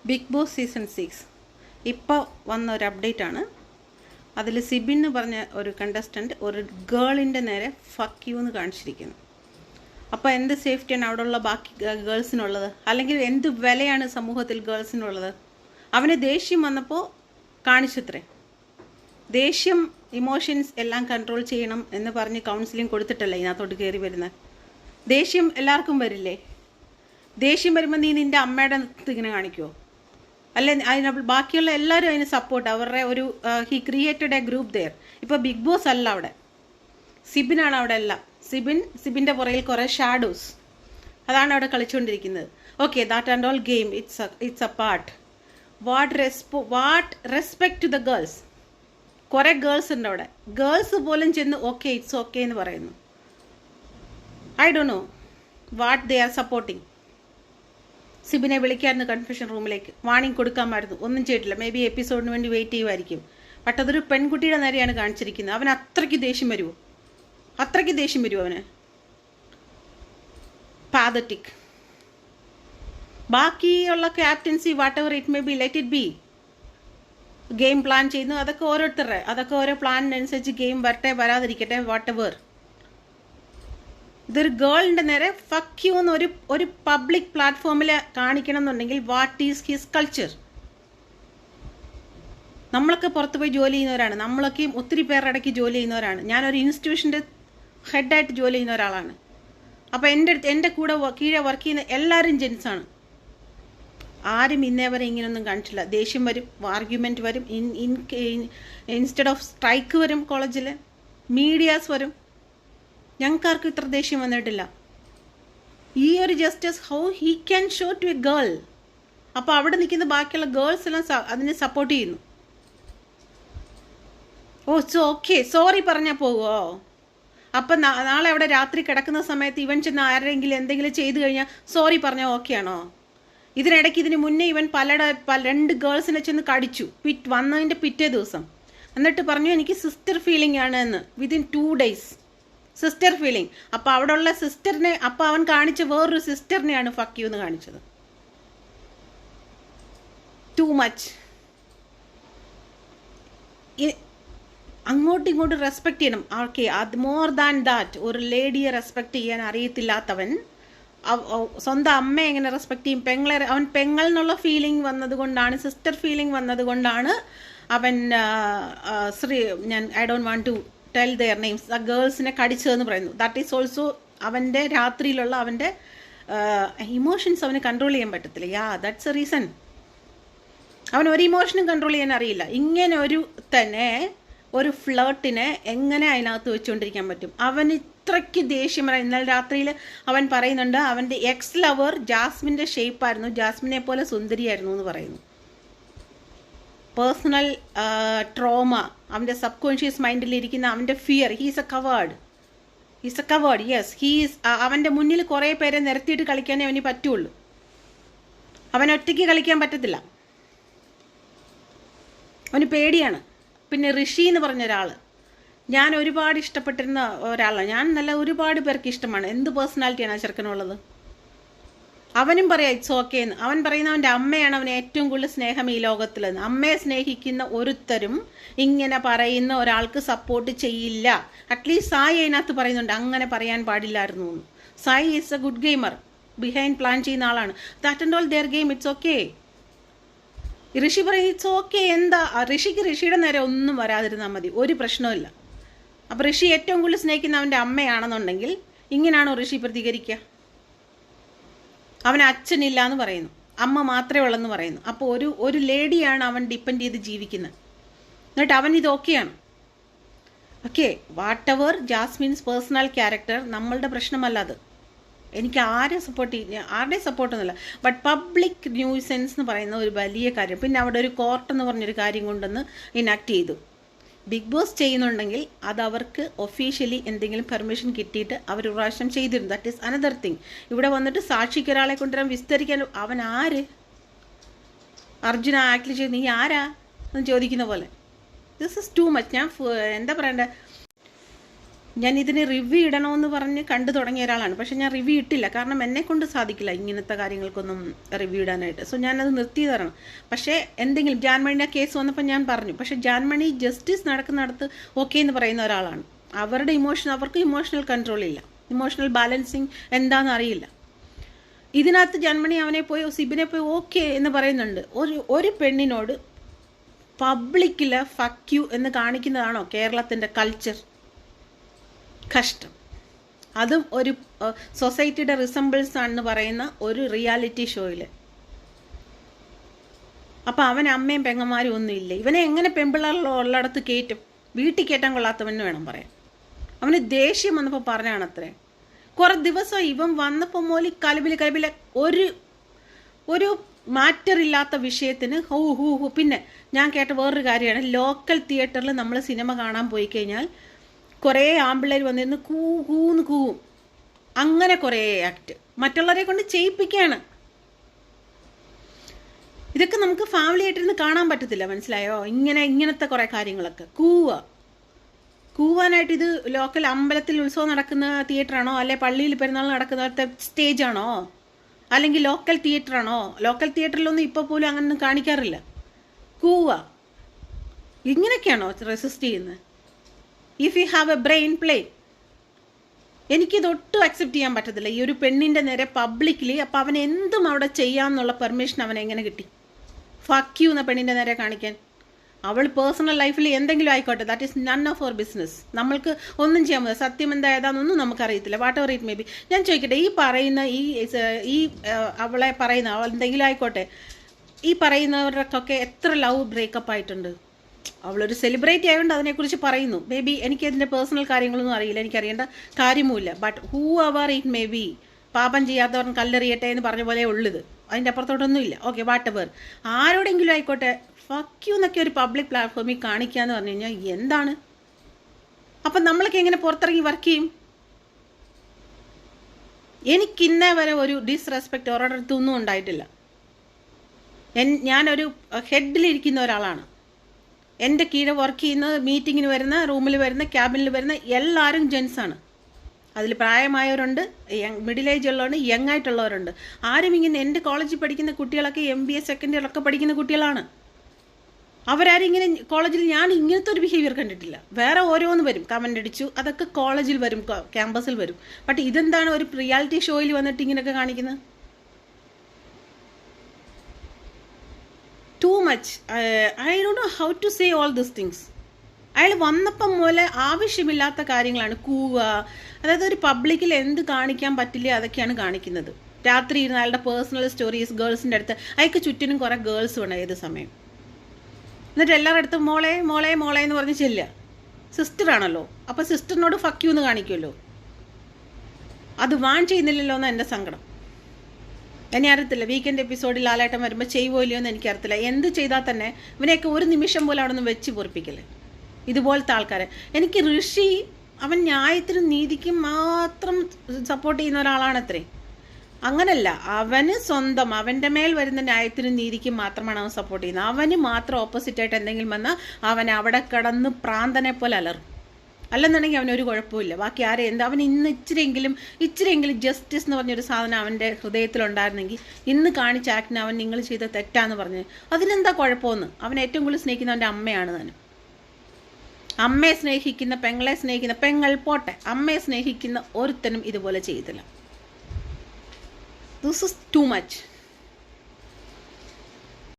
Big boss season 6 ഇപ്പോൾ വന്ന ഒരു അപ്ഡേറ്റ് ആണ്. അതിൽ സിബിൻ എന്ന് പറഞ്ഞ ഒരു കണ്ടസ്റ്റൻറ്റ് ഒരു ഗേളിൻ്റെ നേരെ ഫക്ക് യു എന്ന് കാണിച്ചിരിക്കുന്നു. അപ്പോൾ എന്ത് സേഫ്റ്റിയാണ് അവിടെയുള്ള ബാക്കി ഗേൾസിനുള്ളത്? അല്ലെങ്കിൽ എന്ത് വിലയാണ് സമൂഹത്തിൽ ഗേൾസിനുള്ളത്? അവന് ദേഷ്യം വന്നപ്പോൾ കാണിച്ചത്രേ. ദേഷ്യം, ഇമോഷൻസ് എല്ലാം കൺട്രോൾ ചെയ്യണം എന്ന് പറഞ്ഞ് കൗൺസിലിംഗ് കൊടുത്തിട്ടല്ലേ ഇതിനകത്തോട്ട് കയറി വരുന്നത്. ദേഷ്യം എല്ലാവർക്കും വരില്ലേ? ദേഷ്യം വരുമ്പോൾ നീ നിൻ്റെ അമ്മയുടെ ഇങ്ങനെ കാണിക്കുമോ? അല്ലെ അതിന് ബാക്കിയുള്ള എല്ലാവരും അതിന് സപ്പോർട്ട്. അവരുടെ ഒരു he created a group there. ഇപ്പോൾ ബിഗ് ബോസ് അല്ല അവിടെ, സിബിനാണ് അവിടെ എല്ലാം. സിബിൻ്റെ പുറകിൽ കുറേ ഷാഡോസ്, അതാണ് അവിടെ കളിച്ചുകൊണ്ടിരിക്കുന്നത്. Okay, that and all game, it's a part. What respect to the girls. കുറേ ഗേൾസ് ഉണ്ട് അവിടെ. ഗേൾസ് പോലും ചെന്ന് ഓക്കെ ഇറ്റ്സ് ഓക്കെ എന്ന് പറയുന്നു. I don't know what they are supporting. സിബിനെ വിളിക്കായിരുന്നു കൺഫ്യൂഷൻ റൂമിലേക്ക്, വാണിംഗ് കൊടുക്കാമായിരുന്നു, ഒന്നും ചെയ്തിട്ടില്ല. മേ ബി എപ്പിസോഡിന് വേണ്ടി വെയിറ്റ് ചെയ്യുമായിരിക്കും. ബട്ട് അതൊരു പെൺകുട്ടിയുടെ നേരെയാണ് കാണിച്ചിരിക്കുന്നത്. അവന് അത്രയ്ക്ക് ദേഷ്യം വരുമോ? അത്രയ്ക്ക് ദേഷ്യം വരുമോ അവന്? പാതറ്റിക്. ബാക്കിയുള്ള captaincy what ever it may B, let it be. Game plan ചെയ്യുന്നു, അതൊക്കെ ഓരോരുത്തരുടെ, അതൊക്കെ ഓരോ പ്ലാനിനനുസരിച്ച് ഗെയിം വരട്ടെ വരാതിരിക്കട്ടെ, വാട്ട് എവർ. ഇതൊരു ഗേളിൻ്റെ നേരെ ഫക്ക് യു എന്ന് ഒരു പബ്ലിക് പ്ലാറ്റ്ഫോമിൽ കാണിക്കണം എന്നുണ്ടെങ്കിൽ വാട്ട് ഈസ് ഹിസ് കൾച്ചർ? നമ്മളൊക്കെ പുറത്ത് പോയി ജോലി ചെയ്യുന്നവരാണ്. നമ്മളൊക്കെയും ഒത്തിരി പേരുടെ ഇടയ്ക്ക് ജോലി ചെയ്യുന്നവരാണ്. ഞാനൊരു ഇൻസ്റ്റിറ്റ്യൂഷൻ്റെ ഹെഡായിട്ട് ജോലി ചെയ്യുന്ന ഒരാളാണ്. അപ്പോൾ എൻ്റെ കൂടെ കീഴെ വർക്ക് ചെയ്യുന്ന എല്ലാവരും ജെൻസാണ്. ആരും ഇന്നേ വരെ ഇങ്ങനെയൊന്നും കാണിച്ചില്ല. ദേഷ്യം വരും, ആർഗ്യുമെൻറ്റ് വരും, ഇൻസ്റ്റെഡ് ഓഫ് സ്ട്രൈക്ക് വരും, കോളേജിൽ മീഡിയാസ് വരും. ഞങ്ങൾക്കാർക്കും ഇത്ര ദേഷ്യം വന്നിട്ടില്ല. ഈ ഒരു justice how he can show to a girl. അപ്പോൾ അവിടെ നിൽക്കുന്ന ബാക്കിയുള്ള ഗേൾസ് എല്ലാം അതിനെ സപ്പോർട്ട് ചെയ്യുന്നു. ഓ ഓക്കെ, സോറി പറഞ്ഞാൽ പോകുമോ? അപ്പം നാളെ അവിടെ രാത്രി കിടക്കുന്ന സമയത്ത് ഇവൻ ചെന്ന് ആരെങ്കിലും എന്തെങ്കിലും ചെയ്തു കഴിഞ്ഞാൽ സോറി പറഞ്ഞാൽ ഓക്കെ ആണോ? ഇതിനിടയ്ക്ക് ഇതിന് മുന്നേ ഇവൻ രണ്ട് ഗേൾസിനെ ചെന്ന് കടിച്ചു വന്നതിൻ്റെ പിറ്റേ ദിവസം. എന്നിട്ട് പറഞ്ഞു എനിക്ക് സിസ്റ്റർ ഫീലിംഗ് ആണ് എന്ന്. Within 2 days sister feeling. അപ്പോൾ അവിടെ ഉള്ള സിസ്റ്ററിനെ, അപ്പോൾ അവൻ കാണിച്ച വേറൊരു സിസ്റ്ററിനെയാണ് ഫക്ക് യു എന്ന് കാണിച്ചത്. Too much. അങ്ങോട്ടും ഇങ്ങോട്ടും റെസ്പെക്ട് ചെയ്യണം. ഓക്കെ, അത് മോർ ദാൻ ദാറ്റ്. ഒരു ലേഡിയെ റെസ്പെക്ട് ചെയ്യാൻ അറിയത്തില്ലാത്തവൻ സ്വന്തം അമ്മയെ എങ്ങനെ റെസ്പെക്ട് ചെയ്യും? അവൻ പെങ്ങൾ എന്നുള്ള ഫീലിംഗ് വന്നതുകൊണ്ടാണ്, സിസ്റ്റർ ഫീലിംഗ് വന്നതുകൊണ്ടാണ് അവൻ I don't want to tell their names, ആ ഗേൾസിനെ കടിച്ചതെന്ന് പറയുന്നു. ദാറ്റ് ഈസ് ഓൾസോ അവൻ്റെ രാത്രിയിലുള്ള അവൻ്റെ ഇമോഷൻസ് അവന് കൺട്രോൾ ചെയ്യാൻ പറ്റത്തില്ല. യാ, ദാറ്റ്സ് എ റീസൺ. അവൻ ഒരു ഇമോഷനും കൺട്രോൾ ചെയ്യാൻ അറിയില്ല. ഇങ്ങനെ ഒരു ഫ്ലേർട്ടിനെ എങ്ങനെ അതിനകത്ത് വെച്ചുകൊണ്ടിരിക്കാൻ പറ്റും? അവൻ ഇത്രയ്ക്ക് ദേഷ്യം വരാം. ഇന്നലെ രാത്രിയിൽ അവൻ പറയുന്നുണ്ട് അവൻ്റെ എക്സ് ലവർ ജാസ്മിൻ്റെ ഷേപ്പായിരുന്നു, ജാസ്മിനെ പോലെ സുന്ദരിയായിരുന്നു എന്ന് പറയുന്നു. പേഴ്സണൽ ട്രോമ, അവൻ്റെ സബ് കോൺഷ്യസ് മൈൻഡിലിരിക്കുന്ന അവൻ്റെ fear. He's A covered, yes. അവൻ്റെ മുന്നിൽ കുറേ പേരെ നിരത്തിയിട്ട് കളിക്കാനേ അവന് പറ്റുള്ളൂ. അവൻ ഒറ്റയ്ക്ക് കളിക്കാൻ പറ്റത്തില്ല. അവന് പേടിയാണ്. പിന്നെ ഋഷി എന്ന് പറഞ്ഞ ഒരാൾ, ഞാൻ ഒരുപാട് ഇഷ്ടപ്പെട്ടിരുന്ന ഒരാളാണ്. ഒരുപാട് പേർക്ക് ഇഷ്ടമാണ്. എന്ത് പേഴ്സണാലിറ്റിയാണ് ആ ചെറുക്കനുള്ളത്? അവനും പറയാം ഇറ്റ്സ് ഓക്കെ എന്ന്. അവൻ പറയുന്ന അവൻ്റെ അമ്മയാണ് അവന് ഏറ്റവും കൂടുതൽ സ്നേഹം ഈ ലോകത്തിലെന്ന്. അമ്മയെ സ്നേഹിക്കുന്ന ഒരുത്തരും ഇങ്ങനെ പറയുന്ന ഒരാൾക്ക് സപ്പോർട്ട് ചെയ്യില്ല. അറ്റ്ലീസ്റ്റ് സായി അതിനകത്ത് പറയുന്നുണ്ട് അങ്ങനെ പറയാൻ പാടില്ലായിരുന്നു എന്ന്. Sai is a good gamer, behind plan ചെയ്യുന്ന ആളാണ്. That and all their game, it's okay. Rishi പറയും ഇറ്റ്സ് ഓക്കെ. എന്താ ഋഷിയുടെ നേരെ ഒന്നും വരാതിരുന്നാൽ മതി, ഒരു പ്രശ്നമില്ല. അപ്പോൾ ഋഷി ഏറ്റവും കൂടുതൽ സ്നേഹിക്കുന്ന അവൻ്റെ അമ്മയാണെന്നുണ്ടെങ്കിൽ ഇങ്ങനെയാണോ ഋഷി പ്രതികരിക്കുക? അവന് അച്ഛനില്ല എന്ന് പറയുന്നു, അമ്മ മാത്രമേ ഉള്ളെന്ന് പറയുന്നു. അപ്പോൾ ഒരു ലേഡിയാണ് അവൻ ഡിപ്പെൻഡ് ചെയ്ത് ജീവിക്കുന്നത്. എന്നിട്ട് അവൻ ഇത് ഓക്കെയാണ്. Okay, what ever Jasmine's personal character, നമ്മളുടെ പ്രശ്നമല്ല അത്. എനിക്ക് ആരുടെയും സപ്പോർട്ടൊന്നുമില്ല. ബട്ട് പബ്ലിക് ന്യൂസൻസ് എന്ന് പറയുന്ന ഒരു വലിയ കാര്യം. പിന്നെ അവിടെ ഒരു കോർട്ട് എന്ന് പറഞ്ഞൊരു കാര്യം കൊണ്ടുവന്ന് ഇനാക്ട് ചെയ്തു. ബിഗ് ബോസ് ചെയ്യുന്നുണ്ടെങ്കിൽ അത് അവർക്ക് ഒഫീഷ്യലി എന്തെങ്കിലും പെർമിഷൻ കിട്ടിയിട്ട് അവർ ഒരു പ്രാവശ്യം ചെയ്തിരുന്നു. That is another thing. ഇവിടെ വന്നിട്ട് സാക്ഷിക്ക് ഒരാളെ കൊണ്ടുവരാൻ വിസ്തരിക്കാൻ അവൻ ആര്? അർജുന ആക്ട് ചെയ്ത് നീ ആരാ എന്ന് ചോദിക്കുന്ന പോലെ. This is too much. ഞാൻ എന്താ പറയണ്ടേ, ഞാൻ ഇതിന് റിവ്യൂ ഇടണമെന്ന് പറഞ്ഞ് കണ്ടു തുടങ്ങിയ ഒരാളാണ്. പക്ഷേ ഞാൻ റിവ്യൂ ഇട്ടില്ല, കാരണം എന്നെ കൊണ്ട് സാധിക്കില്ല ഇങ്ങനത്തെ കാര്യങ്ങൾക്കൊന്നും റിവ്യൂ ഇടാനായിട്ട്. സോ ഞാനത് നിർത്തി തരണം. പക്ഷേ എന്തെങ്കിലും ജാൻമണിയുടെ കേസ് വന്നപ്പോൾ ഞാൻ പറഞ്ഞു. പക്ഷേ ജാൻമണി ജസ്റ്റിസ് നടക്കുന്നിടത്ത് ഓക്കെ എന്ന് പറയുന്ന ഒരാളാണ്. അവരുടെ അവർക്ക് ഇമോഷണൽ കൺട്രോൾ ഇല്ല, ഇമോഷണൽ ബാലൻസിങ് എന്താണെന്ന് അറിയില്ല. ഇതിനകത്ത് ജാൻമണി സിബിനെ പോയി ഓക്കെ എന്ന് പറയുന്നുണ്ട്. ഒരു പെണ്ണിനോട് പബ്ലിക്കിൽ ഫക്ക് യു എന്ന് കാണിക്കുന്നതാണോ കേരളത്തിൻ്റെ കൾച്ചർ? കഷ്ടം. അതും ഒരു സൊസൈറ്റിയുടെ റിസംബിൾസ് ആണെന്ന് പറയുന്ന ഒരു റിയാലിറ്റി ഷോയിൽ. അപ്പം അവൻ അമ്മയും പെങ്ങന്മാരും ഒന്നും ഇല്ല. ഇവനെ എങ്ങനെ പെൺപിള്ളേരുള്ളിടത്ത് കയറ്റും? വീട്ടിൽ കയറ്റാൻ കൊള്ളാത്തവന് വേണം പറയാൻ. അവന് ദേഷ്യം വന്നപ്പോൾ പറഞ്ഞാണത്രേ. കുറേ ദിവസം ഇവൻ വന്നപ്പോൾ മോലി കലബിലെ ഒരു മാറ്ററില്ലാത്ത വിഷയത്തിന് ഹൂ. പിന്നെ ഞാൻ കേട്ട വേറൊരു കാര്യമാണ്, ലോക്കൽ തിയേറ്ററിൽ നമ്മൾ സിനിമ കാണാൻ പോയി കഴിഞ്ഞാൽ കുറേ ആമ്പിള്ളേർ വന്നിരുന്ന് കൂവും. അങ്ങനെ കുറേ ആക്ട് മറ്റുള്ളവരെ കൊണ്ട് ചെയ്യിപ്പിക്കുകയാണ്. ഇതൊക്കെ നമുക്ക് ഫാമിലി ആയിട്ടിരുന്ന് കാണാൻ പറ്റത്തില്ല, മനസ്സിലായോ? ഇങ്ങനത്തെ കുറേ കാര്യങ്ങളൊക്കെ കൂവാനായിട്ട്. ഇത് ലോക്കൽ അമ്പലത്തിൽ ഉത്സവം നടക്കുന്ന തിയേറ്ററാണോ, അല്ലെ പള്ളിയിൽ പെരുന്നാൾ നടക്കുന്ന സ്റ്റേജാണോ, അല്ലെങ്കിൽ ലോക്കൽ തിയേറ്ററാണോ? ലോക്കൽ തിയേറ്ററിലൊന്നും ഇപ്പോൾ പോലും അങ്ങനെ കാണിക്കാറില്ല. ഇങ്ങനെയൊക്കെയാണോ റെസിസ്റ്റ് ചെയ്യുന്നത്? If you have a brain play. എനിക്കിതൊട്ടും അക്സെപ്റ്റ് ചെയ്യാൻ പറ്റത്തില്ല ഈ ഒരു പെണ്ണിൻ്റെ നേരെ പബ്ലിക്കലി. അപ്പം അവൻ എന്തും അവിടെ ചെയ്യാമെന്നുള്ള പെർമിഷൻ അവൻ എങ്ങനെ കിട്ടി? ഫക്ക് യു എന്ന പെണ്ണിൻ്റെ നേരെ കാണിക്കാൻ. അവൾ പേഴ്സണൽ ലൈഫിൽ എന്തെങ്കിലും ആയിക്കോട്ടെ, that is none of our business. നമ്മൾക്ക് ഒന്നും ചെയ്യാൻ പറ്റില്ല. സത്യം എന്തായതാണെന്നൊന്നും നമുക്കറിയത്തില്ല. Whatever it may be. ഞാൻ ചോദിക്കട്ടെ, അവളെ പറയുന്ന എന്തെങ്കിലും ആയിക്കോട്ടെ, ഈ പറയുന്നവർക്കൊക്കെ എത്ര ലവ് ബ്രേക്കപ്പ് ആയിട്ടുണ്ട്? അവളൊരു സെലിബ്രിറ്റി ആയതുകൊണ്ട് അതിനെക്കുറിച്ച് പറയുന്നു. മേ ബി എനിക്ക് അതിൻ്റെ പേഴ്സണൽ കാര്യങ്ങളൊന്നും അറിയില്ല, എനിക്കറിയേണ്ട കാര്യവുമില്ല. But who ever it may B, പാപം ചെയ്യാത്തവർ കല്ലെറിയട്ടെ എന്ന് പറഞ്ഞ പോലെ ഉള്ളത്, അതിൻ്റെ അപ്പുറത്തോട്ടൊന്നും ഇല്ല. Okay, what ever. ആരോടെങ്കിലും ആയിക്കോട്ടെ, ഫക്ക് യു എന്നൊക്കെ ഒരു പബ്ലിക് പ്ലാറ്റ്ഫോമിൽ കാണിക്കുക എന്ന് പറഞ്ഞു കഴിഞ്ഞാൽ എന്താണ്? അപ്പം നമ്മളൊക്കെ എങ്ങനെ പുറത്തിറങ്ങി വർക്ക് ചെയ്യും? എനിക്കിന്നേ വരെ ഒരു ഡിസ്റെസ്പെക്റ്റ് ഒരിടത്തൊന്നും ഉണ്ടായിട്ടില്ല. ഞാനൊരു ഹെഡിലിരിക്കുന്ന ഒരാളാണ്. എൻ്റെ കീഴെ വർക്ക് ചെയ്യുന്ന, മീറ്റിങ്ങിന് വരുന്ന, റൂമിൽ വരുന്ന, ക്യാബിനിൽ വരുന്ന എല്ലാവരും ജെൻസാണ്. അതിൽ പ്രായമായവരുണ്ട്, മിഡിൽ ഏജ് ഉള്ളവരുണ്ട്, യങ് ആയിട്ടുള്ളവരുണ്ട്. ആരും ഇങ്ങനെ എൻ്റെ കോളേജിൽ പഠിക്കുന്ന കുട്ടികളൊക്കെ MBA സെക്കൻഡ് ഇയർ ഒക്കെ പഠിക്കുന്ന കുട്ടികളാണ്. അവരാരും ഇങ്ങനെ കോളേജിൽ ഞാൻ ഇങ്ങനത്തെ ഒരു ബിഹേവിയർ കണ്ടിട്ടില്ല. വേറെ ഓരോന്ന് വരും, കമൻ്റ് അടിച്ചു, അതൊക്കെ കോളേജിൽ വരും, ക്യാമ്പസിൽ വരും. ബട്ട് ഇതെന്താണ് ഒരു റിയാലിറ്റി ഷോയിൽ വന്നിട്ട് ഇങ്ങനെയൊക്കെ കാണിക്കുന്നത്? Too much. I don't know how to say all this things. അയാൾ വന്നപ്പം പോലെ ആവശ്യമില്ലാത്ത കാര്യങ്ങളാണ് അതായത് ഒരു പബ്ലിക്കിൽ എന്ത് കാണിക്കാൻ പറ്റില്ല അതൊക്കെയാണ് കാണിക്കുന്നത്. രാത്രി ഇരുന്ന് അയാളുടെ പേഴ്സണൽ സ്റ്റോറീസ് ഗേൾസിൻ്റെ അടുത്ത്, അയാൾക്ക് ചുറ്റിനും കുറേ ഗേൾസ് വേണം ഏത് സമയം. എന്നിട്ട് എല്ലാവരുടെ അടുത്തും മോളെ എന്ന് പറഞ്ഞ് ചെല്ലുക. സിസ്റ്ററാണല്ലോ, അപ്പോൾ സിസ്റ്ററിനോട് ഫക്ക് യു എന്ന് കാണിക്കുമല്ലോ. അത് വാൺ ചെയ്യുന്നില്ലല്ലോ എന്ന് എൻ്റെ സങ്കടം. എന്നെ അറിയത്തില്ല, വീക്കെൻഡ് എപ്പിസോഡിൽ ലാലേട്ടൻ വരുമ്പോൾ ചെയ്യുമോ ഇല്ലയോ എന്ന് എനിക്കറിയത്തില്ല. എന്ത് ചെയ്താൽ തന്നെ ഇവനെയൊക്കെ ഒരു നിമിഷം പോലെ അവിടെ നിന്ന് വെച്ച് പൊറിപ്പിക്കല്ലേ ഇതുപോലത്തെ ആൾക്കാരെ. എനിക്ക് ഋഷി അവൻ ന്യായത്തിനും നീതിക്കും മാത്രം സപ്പോർട്ട് ചെയ്യുന്ന ഒരാളാണത്രേ. അങ്ങനല്ല, അവന് സ്വന്തം അവൻ്റെ മേൽ വരുന്ന ന്യായത്തിനും നീതിക്കും മാത്രമാണ് അവൻ സപ്പോർട്ട് ചെയ്യുന്നത്. അവന് മാത്രം ഓപ്പോസിറ്റായിട്ട് എന്തെങ്കിലും വന്നാൽ അവൻ അവിടെ കിടന്ന് പ്രാന്തനെ പോലെ അലറും. അല്ലെന്നുണ്ടെങ്കിൽ അവനൊരു കുഴപ്പമില്ല. ബാക്കി ആരെ എന്താ, അവൻ ഇന്ന് ഇച്ചിരിയെങ്കിലും ജസ്റ്റിസ് എന്ന് പറഞ്ഞൊരു സാധനം അവൻ്റെ ഹൃദയത്തിലുണ്ടായിരുന്നെങ്കിൽ ഇന്ന് കാണിച്ച ആക്ടിന് അവൻ നിങ്ങൾ ചെയ്ത തെറ്റാന്ന് പറഞ്ഞ് അതിനെന്താ കുഴപ്പമെന്ന്. അവൻ ഏറ്റവും കൂടുതൽ സ്നേഹിക്കുന്ന അവൻ്റെ അമ്മയാണ് താനും. അമ്മയെ സ്നേഹിക്കുന്ന, പെങ്ങളെ സ്നേഹിക്കുന്ന, പെങ്ങൾ പോട്ടെ, അമ്മയെ സ്നേഹിക്കുന്ന ഒരുത്തനും ഇതുപോലെ ചെയ്തില്ല. This is too much.